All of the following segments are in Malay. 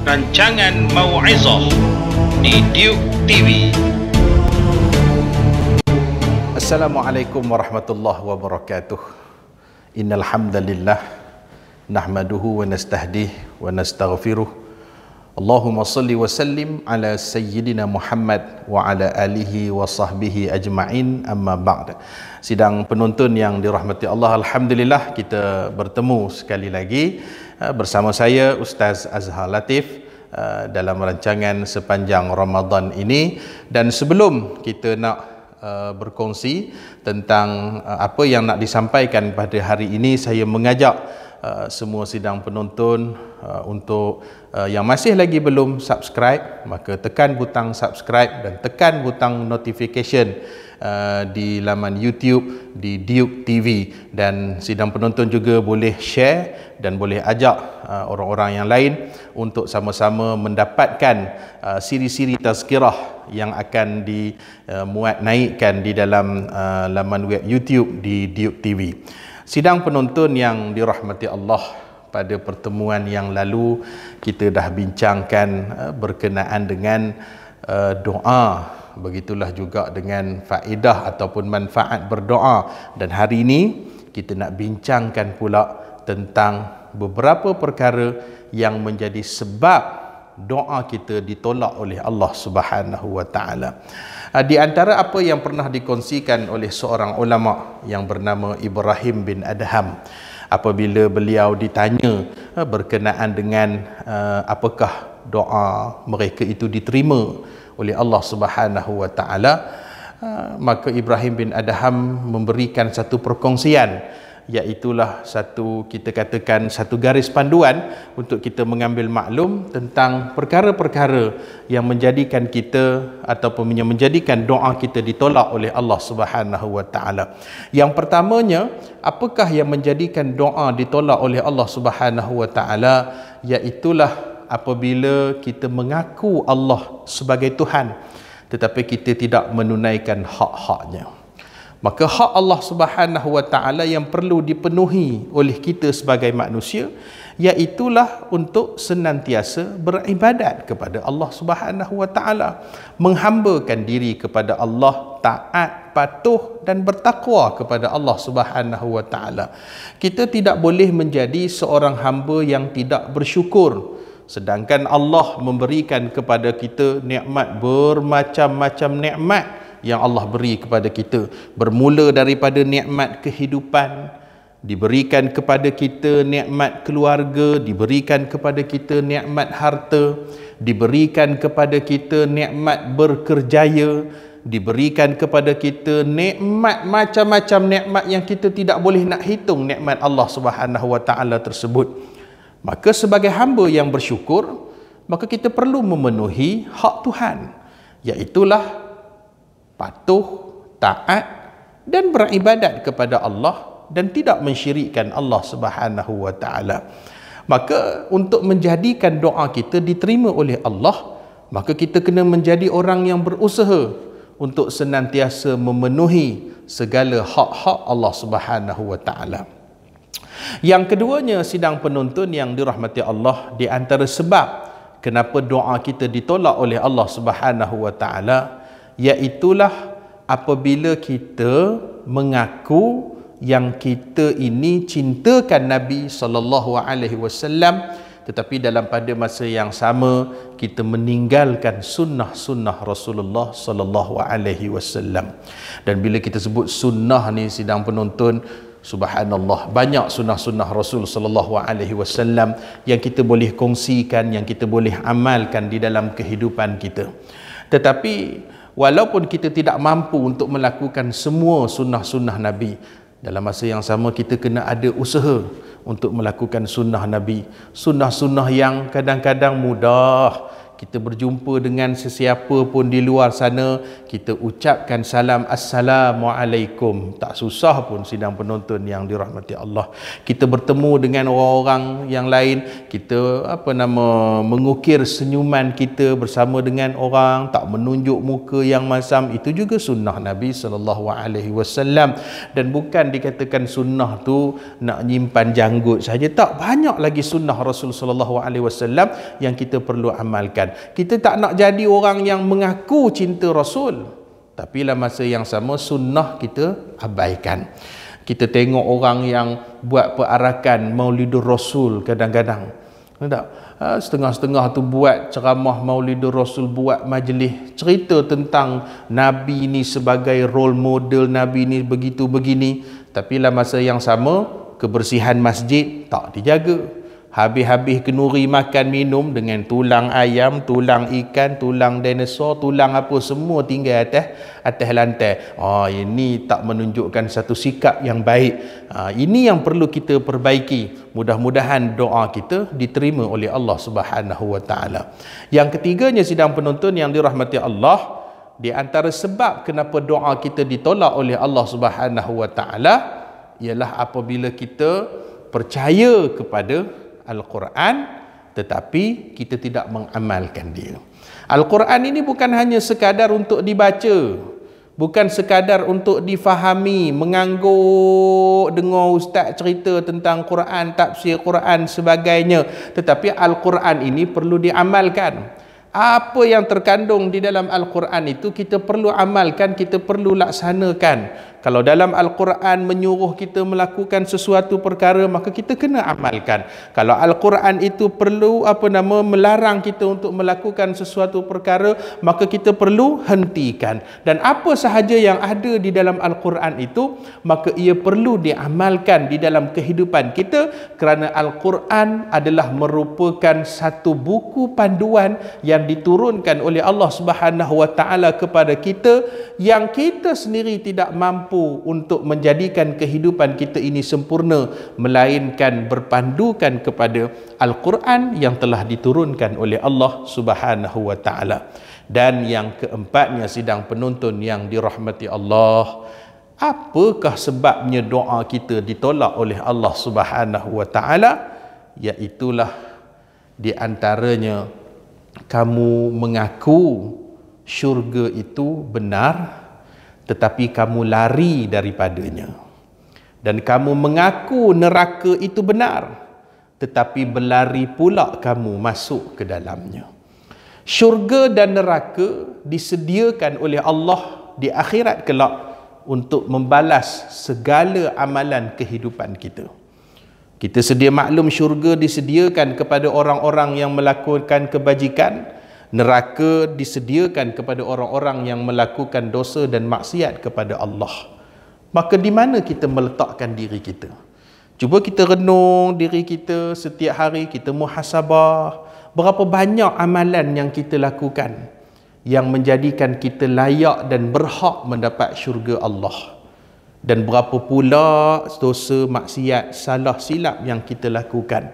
rancangan Mau'izah di Duke TV. Assalamualaikum warahmatullahi wabarakatuh. Innal hamdalillah nahmaduhu wa nastahdihi wa nastaghfiruh. Allahumma salli wa sallim ala sayyidina Muhammad wa ala alihi wa sahbihi ajma'in, amma ba'd. Sidang penonton yang dirahmati Allah, alhamdulillah kita bertemu sekali lagi bersama saya Ustaz Azhar Latif dalam rancangan sepanjang Ramadan ini. Dan sebelum kita nak berkongsi tentang apa yang nak disampaikan pada hari ini, saya mengajak semua sidang penonton untuk yang masih lagi belum subscribe, maka tekan butang subscribe dan tekan butang notification di laman YouTube di Duke TV. Dan sidang penonton juga boleh share dan boleh ajak orang-orang yang lain untuk sama-sama mendapatkan siri-siri tazkirah yang akan dimuat naikkan di dalam laman web YouTube di Duke TV. Sidang penonton yang dirahmati Allah, pada pertemuan yang lalu kita dah bincangkan berkenaan dengan doa, begitulah juga dengan faedah ataupun manfaat berdoa. Dan hari ini kita nak bincangkan pula tentang beberapa perkara yang menjadi sebab doa kita ditolak oleh Allah Subhanahu wa taala. Di antara apa yang pernah dikongsikan oleh seorang ulama yang bernama Ibrahim bin Adham, apabila beliau ditanya berkenaan dengan apakah doa mereka itu diterima oleh Allah Subhanahu wa taala, maka Ibrahim bin Adham memberikan satu perkongsian, iaitulah kita katakan satu garis panduan untuk kita mengambil maklum tentang perkara-perkara yang menjadikan kita ataupun yang menjadikan doa kita ditolak oleh Allah Subhanahu wa taala. Yang pertamanya, apakah yang menjadikan doa ditolak oleh Allah Subhanahu wa taala? Iaitulah apabila kita mengaku Allah sebagai Tuhan tetapi kita tidak menunaikan hak-haknya. Maka hak Allah Subhanahu wa taala yang perlu dipenuhi oleh kita sebagai manusia, iaitulah untuk senantiasa beribadat kepada Allah Subhanahu wa taala, menghambakan diri kepada Allah, taat, patuh dan bertakwa kepada Allah Subhanahu wa taala. Kita tidak boleh menjadi seorang hamba yang tidak bersyukur, sedangkan Allah memberikan kepada kita nikmat, bermacam-macam nikmat yang Allah beri kepada kita, bermula daripada nikmat kehidupan, diberikan kepada kita nikmat keluarga, diberikan kepada kita nikmat harta, diberikan kepada kita nikmat berkerjaya, diberikan kepada kita nikmat, macam-macam nikmat yang kita tidak boleh nak hitung nikmat Allah Subhanahu wa taala tersebut. Maka sebagai hamba yang bersyukur, maka kita perlu memenuhi hak Tuhan, iaitulah patuh, taat dan beribadat kepada Allah dan tidak mensyirikkan Allah Subhanahu wa taala. Maka untuk menjadikan doa kita diterima oleh Allah, maka kita kena menjadi orang yang berusaha untuk senantiasa memenuhi segala hak-hak Allah Subhanahu wa taala. Yang keduanya, sidang penonton yang dirahmati Allah, di antara sebab kenapa doa kita ditolak oleh Allah Subhanahu wa taala, iaitulah apabila kita mengaku yang kita ini cintakan Nabi SAW, tetapi dalam pada masa yang sama kita meninggalkan sunnah-sunnah Rasulullah SAW. Dan bila kita sebut sunnah ni, sidang penonton, subhanallah, banyak sunnah-sunnah Rasul SAW yang kita boleh kongsikan, yang kita boleh amalkan di dalam kehidupan kita. Tetapi walaupun kita tidak mampu untuk melakukan semua sunnah-sunnah Nabi, dalam masa yang sama kita kena ada usaha untuk melakukan sunnah Nabi. Sunnah-sunnah yang kadang-kadang mudah kita berjumpa dengan sesiapa pun di luar sana, kita ucapkan salam Assalamualaikum. Tak susah pun sidang penonton yang dirahmati Allah. Kita bertemu dengan orang-orang yang lain, kita mengukir senyuman kita bersama dengan orang, tak menunjuk muka yang masam. Itu juga sunnah Nabi SAW. Dan bukan dikatakan sunnah tu nak nyimpan janggut saja, tak, banyak lagi sunnah Rasul SAW yang kita perlu amalkan. Kita tak nak jadi orang yang mengaku cinta Rasul, tapi dalam masa yang sama sunnah kita abaikan. Kita tengok orang yang buat perarakan Maulidur Rasul kadang-kadang, setengah-setengah tu buat ceramah Maulidur Rasul, buat majlis cerita tentang Nabi ni sebagai role model, Nabi ni begitu begini, tapi dalam masa yang sama kebersihan masjid tak dijaga. Habis-habis kenuri makan minum dengan tulang ayam, tulang ikan, tulang dinosaur, tulang apa semua tinggal atas lantai. Ini tak menunjukkan satu sikap yang baik. Ini yang perlu kita perbaiki. Mudah-mudahan doa kita diterima oleh Allah Subhanahu wa taala. Yang ketiganya sidang penonton yang dirahmati Allah, di antara sebab kenapa doa kita ditolak oleh Allah Subhanahu wa taala ialah apabila kita percaya kepada Al-Quran tetapi kita tidak mengamalkan dia. Al-Quran ini bukan hanya sekadar untuk dibaca, bukan sekadar untuk difahami, mengangguk dengar ustaz cerita tentang Quran, tafsir Quran sebagainya, tetapi Al-Quran ini perlu diamalkan. Apa yang terkandung di dalam Al-Quran itu kita perlu amalkan, kita perlu laksanakan. Kalau dalam Al-Quran menyuruh kita melakukan sesuatu perkara, maka kita kena amalkan. Kalau Al-Quran itu perlu melarang kita untuk melakukan sesuatu perkara, maka kita perlu hentikan. Dan apa sahaja yang ada di dalam Al-Quran itu, maka ia perlu diamalkan di dalam kehidupan kita, kerana Al-Quran adalah merupakan satu buku panduan yang diturunkan oleh Allah Subhanahu wa taala kepada kita, yang kita sendiri tidak mampu untuk menjadikan kehidupan kita ini sempurna, melainkan berpandukan kepada Al-Quran yang telah diturunkan oleh Allah Subhanahu wa taala. Dan yang keempatnya sidang penonton yang dirahmati Allah, apakah sebabnya doa kita ditolak oleh Allah Subhanahu wa taala? Iaitulah di antaranya kamu mengaku syurga itu benar tetapi kamu lari daripadanya, dan kamu mengaku neraka itu benar tetapi berlari pula kamu masuk ke dalamnya. Syurga dan neraka disediakan oleh Allah di akhirat kelak untuk membalas segala amalan kehidupan kita. Kita sedia maklum syurga disediakan kepada orang-orang yang melakukan kebajikan, neraka disediakan kepada orang-orang yang melakukan dosa dan maksiat kepada Allah. Maka di mana kita meletakkan diri kita? Cuba kita renung diri kita setiap hari, kita muhasabah. Berapa banyak amalan yang kita lakukan yang menjadikan kita layak dan berhak mendapat syurga Allah? Dan berapa pula dosa, maksiat, salah silap yang kita lakukan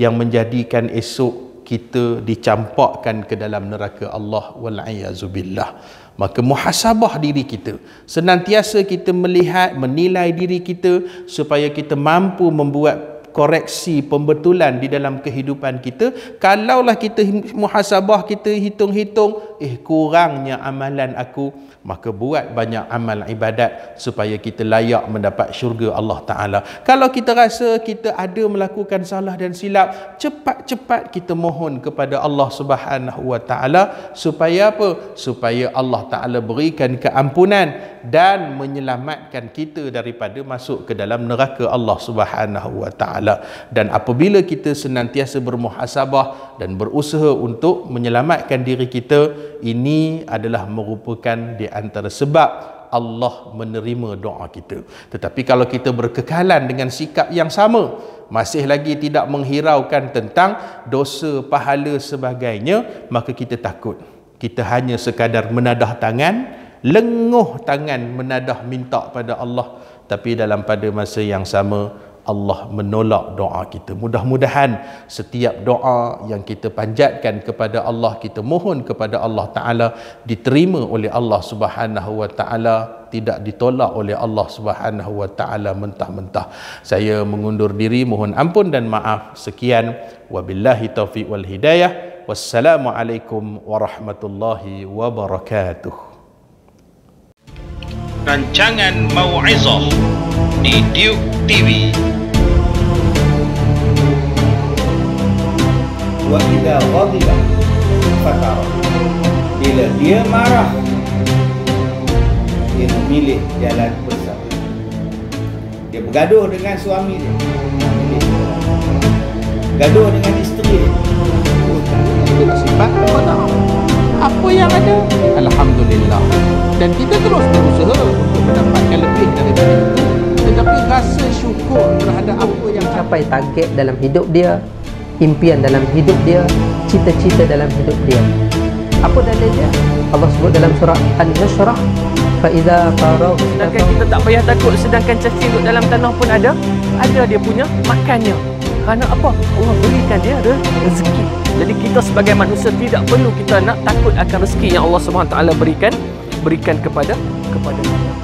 yang menjadikan esok kita dicampakkan ke dalam neraka Allah wal'ayazubillah. Maka muhasabah diri kita, senantiasa kita melihat, menilai diri kita supaya kita mampu membuat koreksi, pembetulan di dalam kehidupan kita. Kalaulah kita muhasabah, kita hitung-hitung, kurangnya amalan aku, maka buat banyak amal ibadat supaya kita layak mendapat syurga Allah Ta'ala. Kalau kita rasa kita ada melakukan salah dan silap, cepat-cepat kita mohon kepada Allah Subhanahu wa Ta'ala supaya apa? Supaya Allah Ta'ala berikan keampunan dan menyelamatkan kita daripada masuk ke dalam neraka Allah Subhanahu wa Ta'ala. Dan apabila kita senantiasa bermuhasabah dan berusaha untuk menyelamatkan diri kita, ini adalah merupakan di antara sebab Allah menerima doa kita. Tetapi kalau kita berkekalan dengan sikap yang sama, masih lagi tidak menghiraukan tentang dosa, pahala sebagainya, maka kita takut. Kita hanya sekadar menadah tangan, lenguh tangan menadah minta pada Allah, tapi dalam pada masa yang sama Allah menolak doa kita. Mudah-mudahan setiap doa yang kita panjatkan kepada Allah, kita mohon kepada Allah Ta'ala, diterima oleh Allah Subhanahu Wa Ta'ala, tidak ditolak oleh Allah Subhanahu Wa Ta'ala mentah-mentah. Saya mengundur diri, mohon ampun dan maaf. Sekian, wabillahi taufiq wal hidayah. Wassalamualaikum warahmatullahi wabarakatuh. Rancangan Mau'izah di Duke TV. Wa idza ghadiba fatara. Bila dia marah, dia memilih jalan bersabar. Dia bergaduh dengan suami dia, gaduh dengan isteri dia. Itulah sifat Allah. Apa yang ada, alhamdulillah. Dan kita terus berusaha untuk mendapatkan lebih daripada itu. Tetapi rasa syukur terhadap apa yang capai target dalam hidup dia, impian dalam hidup dia, cita-cita dalam hidup dia. Apa dalilnya? Allah sebut dalam surah An-Nashrah, fa idza faragh. Sedangkan kita tak payah takut, sedangkan cacing duduk dalam tanah pun ada dia punya makannya. Kerana apa? Allah berikan dia rezeki. Jadi kita sebagai manusia tidak perlu kita nak takut akan rezeki yang Allah SWT berikan kepada kita.